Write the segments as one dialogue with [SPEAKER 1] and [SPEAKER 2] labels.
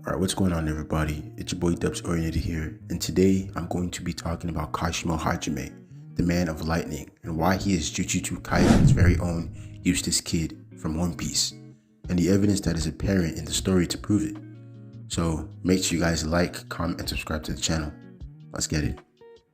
[SPEAKER 1] Alright, what's going on everybody? It's your boy Dubs Oriented here, and today I'm going to be talking about Kashimo Hajime, the man of lightning, and why he is Jujutsu Kaisen's very own Eustass Kid from One Piece, and the evidence that is apparent in the story to prove it. So make sure you guys like, comment, and subscribe to the channel. Let's get it.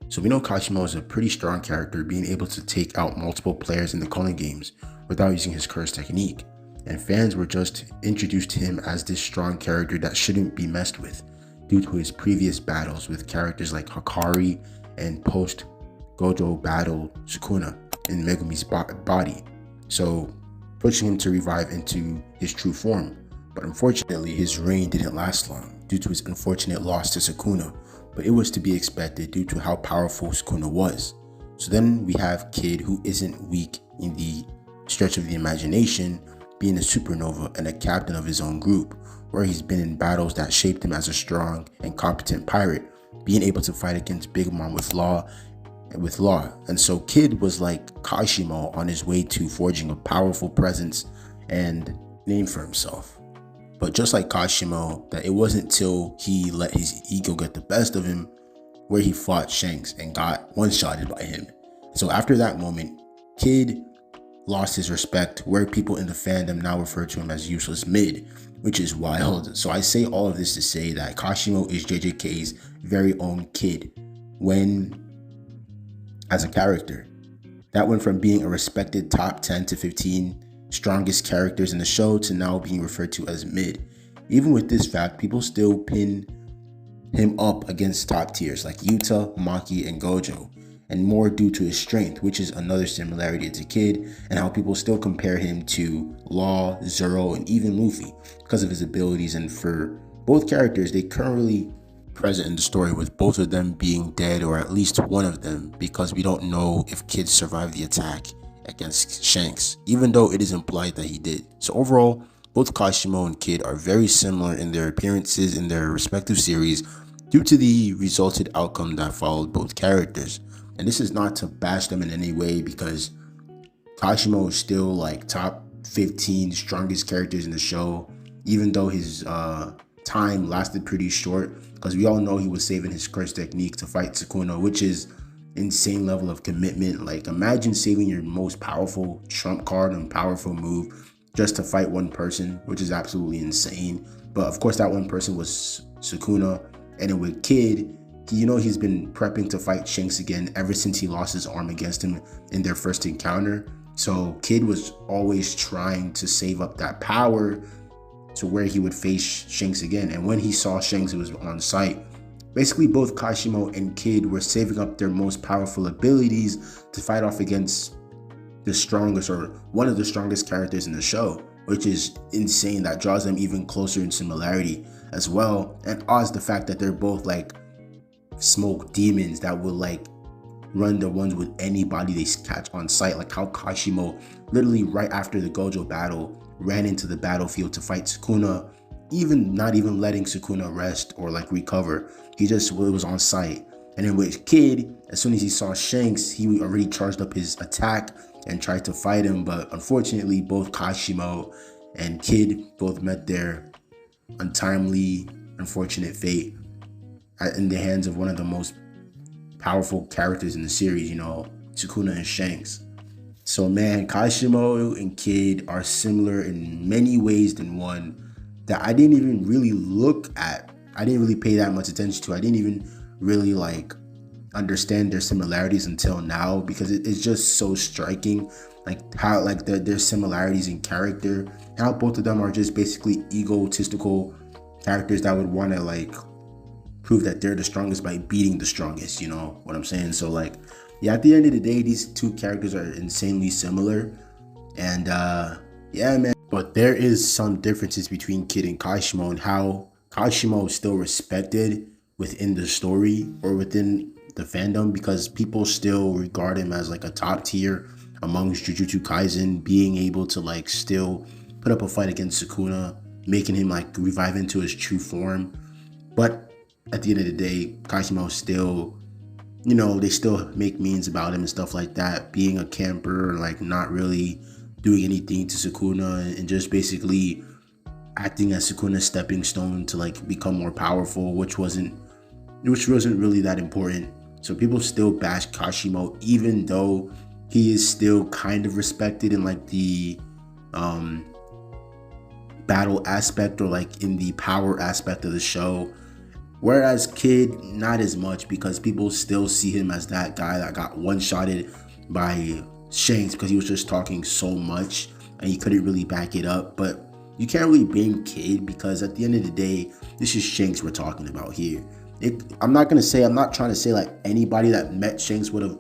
[SPEAKER 1] So we know Kashimo is a pretty strong character, being able to take out multiple players in the calling games without using his curse technique. And fans were just introduced to him as this strong character that shouldn't be messed with due to his previous battles with characters like Hakari and post Gojo battle Sukuna in Megumi's body, so pushing him to revive into his true form. But unfortunately his reign didn't last long due to his unfortunate loss to Sukuna, but it was to be expected due to how powerful Sukuna was. So then we have Kid, who isn't weak in the stretch of the imagination, being a supernova and a captain of his own group, where he's been in battles that shaped him as a strong and competent pirate, being able to fight against Big Mom with law. And so Kid was like Kashimo on his way to forging a powerful presence and name for himself. But just like Kashimo, that it wasn't till he let his ego get the best of him where he fought Shanks and got one-shotted by him. So after that moment, Kid lost his respect, where people in the fandom now refer to him as useless mid, which is wild. So I say all of this to say that Kashimo is JJK's very own Kid when as a character. That went from being a respected top 10 to 15 strongest characters in the show to now being referred to as mid. Even with this fact, people still pin him up against top tiers like Yuta, Maki, and Gojo, and more due to his strength, which is another similarity to Kid, and how people still compare him to Law, Zoro, and even Luffy because of his abilities. And for both characters, they currently present in the story with both of them being dead, or at least one of them, because we don't know if Kid survived the attack against Shanks, even though it is implied that he did. So overall, both Kashimo and Kid are very similar in their appearances in their respective series due to the resulted outcome that followed both characters. And this is not to bash them in any way, because Kashimo is still like top 15 strongest characters in the show, even though his time lasted pretty short, because we all know he was saving his curse technique to fight Sukuna, which is insane level of commitment. Like, imagine saving your most powerful trump card and powerful move just to fight one person, which is absolutely insane. But of course that one person was Sukuna. And then with Kid, he's been prepping to fight Shanks again ever since he lost his arm against him in their first encounter. So Kid was always trying to save up that power to where he would face Shanks again. And when he saw Shanks, it was on sight. Basically, both Kashimo and Kid were saving up their most powerful abilities to fight off against the strongest, or one of the strongest characters in the show, which is insane. That draws them even closer in similarity as well. And odds the fact that they're both like smoke demons that will like run the ones with anybody they catch on sight, like how Kashimo literally right after the Gojo battle ran into the battlefield to fight Sukuna, not even letting Sukuna rest or like recover. He just was on sight. And then with Kid, as soon as he saw Shanks, he already charged up his attack and tried to fight him. But unfortunately, both Kashimo and Kid both met their untimely, unfortunate fate in the hands of one of the most powerful characters in the series, Sukuna and Shanks. So man, Kashimo and Kid are similar in many ways than one that I didn't even really look at. I didn't really pay that much attention to. I didn't even really like understand their similarities until now, because it's just so striking, like how like their similarities in character, how both of them are just basically egotistical characters that would want to like prove that they're the strongest by beating the strongest, you know what I'm saying? So like, yeah, at the end of the day, these two characters are insanely similar. And yeah man, but there is some differences between Kid and Kashimo, and how Kashimo is still respected within the story or within the fandom, because people still regard him as like a top tier amongst Jujutsu Kaisen, being able to like still put up a fight against Sukuna, making him like revive into his true form. But at the end of the day, Kashimo still, they still make memes about him and stuff like that, being a camper, like not really doing anything to Sukuna, and just basically acting as Sukuna's stepping stone to like become more powerful, which wasn't really that important. So people still bash Kashimo, even though he is still kind of respected in like the battle aspect or like in the power aspect of the show. Whereas Kid, not as much, because people still see him as that guy that got one-shotted by Shanks because he was just talking so much and he couldn't really back it up. But you can't really blame Kid, because at the end of the day, this is Shanks we're talking about here. I'm not trying to say like anybody that met Shanks would have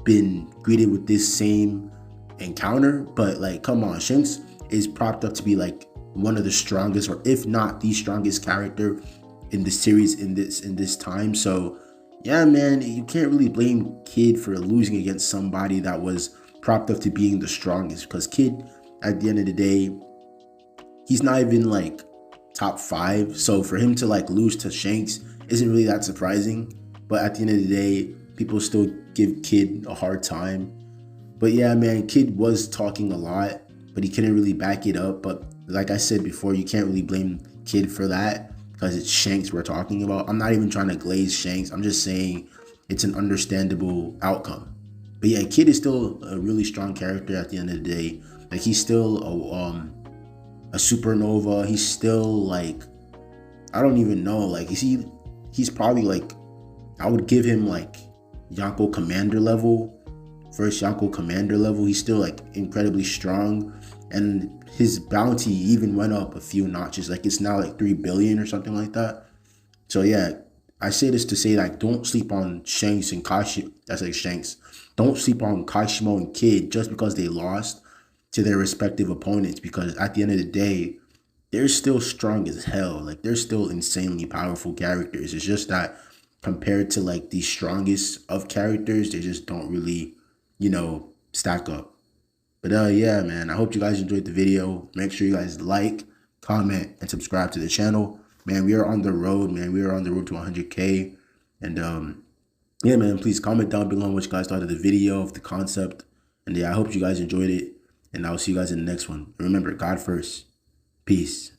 [SPEAKER 1] been greeted with this same encounter, but like, come on, Shanks is propped up to be like one of the strongest, or if not the strongest character in the series in this time. So yeah, man, you can't really blame Kid for losing against somebody that was propped up to being the strongest, because Kid, at the end of the day, he's not even like top 5. So for him to like lose to Shanks isn't really that surprising. But at the end of the day, people still give Kid a hard time. But yeah, man, Kid was talking a lot, but he couldn't really back it up. But like I said before, you can't really blame Kid for that, because it's Shanks we're talking about. I'm not even trying to glaze Shanks. I'm just saying it's an understandable outcome. But yeah, Kid is still a really strong character at the end of the day. Like, he's still a supernova. He's still like, I don't even know. Like, he's probably like, I would give him like Yonko Commander level. First Yonko Commander level. He's still like incredibly strong. And his bounty even went up a few notches. Like, it's now like 3 billion or something like that. So yeah, I say this to say, like, don't sleep on Shanks and Kashimo. That's like Shanks. Don't sleep on Kashimo and Kid just because they lost to their respective opponents, because at the end of the day, they're still strong as hell. Like, they're still insanely powerful characters. It's just that compared to like the strongest of characters, they just don't really, stack up. But yeah, man, I hope you guys enjoyed the video. Make sure you guys like, comment, and subscribe to the channel. Man, we are on the road, man. We are on the road to 100K. And yeah, man, please comment down below what you guys thought of the video, of the concept. And yeah, I hope you guys enjoyed it. And I'll see you guys in the next one. Remember, God first. Peace.